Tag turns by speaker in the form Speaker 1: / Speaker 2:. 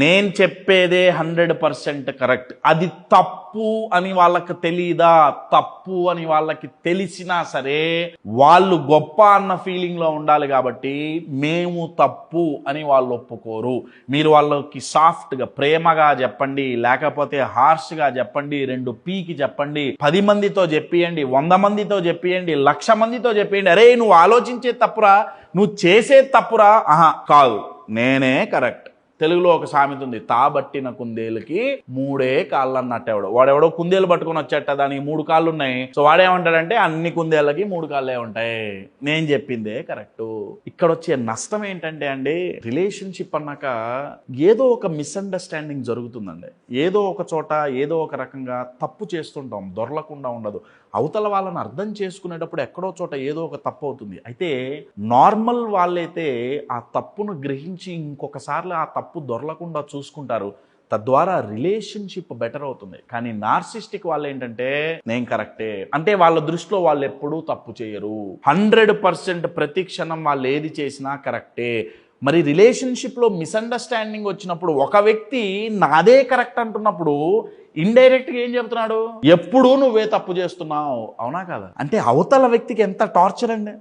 Speaker 1: నేను చెప్పేదే 100% కరెక్ట్. అది తప్పు అని వాళ్ళకి తెలీదా? తప్పు అని వాళ్ళకి తెలిసినా సరే వాళ్ళు గొప్ప అన్న ఫీలింగ్ లో ఉండాలి. కాబట్టి మేము తప్పు అని వాళ్ళు ఒప్పుకోరు. మీరు వాళ్ళకి సాఫ్ట్ గా ప్రేమగా చెప్పండి, లేకపోతే హార్ష్ గా చెప్పండి, 2 పీకి చెప్పండి, 10 మందితో చెప్పియండి, 100 మందితో చెప్పియండి, 1,00,000 మందితో చెప్పియండి. అరే నువ్వు ఆలోచించే తప్పురా, నువ్వు చేసే తప్పురా. ఆహా కాదు, నేనే కరెక్ట్. తెలుగులో ఒక సామెత ఉంది, తాబట్టిన కుందేలుకి 3 కాళ్ళు అన్నట్టు. వాడెవడో కుందేలు పట్టుకొని వచ్చేట, దానికి 3 కాళ్ళు ఉన్నాయి. సో వాడేమంటాడంటే అన్ని కుందేళ్ళకి 3 కాళ్ళే ఉంటాయి, నేను చెప్పిందే కరెక్ట్. ఇక్కడ వచ్చే నష్టం ఏంటంటే అండి, రిలేషన్షిప్ అన్నాక ఏదో ఒక మిస్అండర్స్టాండింగ్ జరుగుతుందండి. ఏదో ఒక చోట ఏదో ఒక రకంగా తప్పు చేస్తుంటాం, దొరలకుండా ఉండదు. అవతల వాళ్ళని అర్థం చేసుకునేటప్పుడు ఎక్కడో చోట ఏదో ఒక తప్పు అవుతుంది. అయితే నార్మల్ వాళ్ళైతే ఆ తప్పును గ్రహించి ఇంకొకసారి ఆ తప్పు దొరలకుండా చూసుకుంటారు. తద్వారా రిలేషన్షిప్ బెటర్ అవుతుంది. కానీ నార్సిస్టిక్ వాళ్ళు ఏంటంటే నేను కరెక్టే అంటే వాళ్ళ దృష్టిలో వాళ్ళు ఎప్పుడూ తప్పు చేయరు. 100% ప్రతి క్షణం వాళ్ళు ఏది చేసినా కరెక్టే. మరి రిలేషన్షిప్లో మిస్అండర్స్టాండింగ్ వచ్చినప్పుడు ఒక వ్యక్తి నాదే కరెక్ట్ అంటున్నప్పుడు ఇండైరెక్ట్గా ఏం చెప్తున్నాడు? ఎప్పుడూ నువ్వే తప్పు చేస్తున్నావు, అవునా కదా? అంటే అవతల వ్యక్తికి ఎంత టార్చర్ అండి.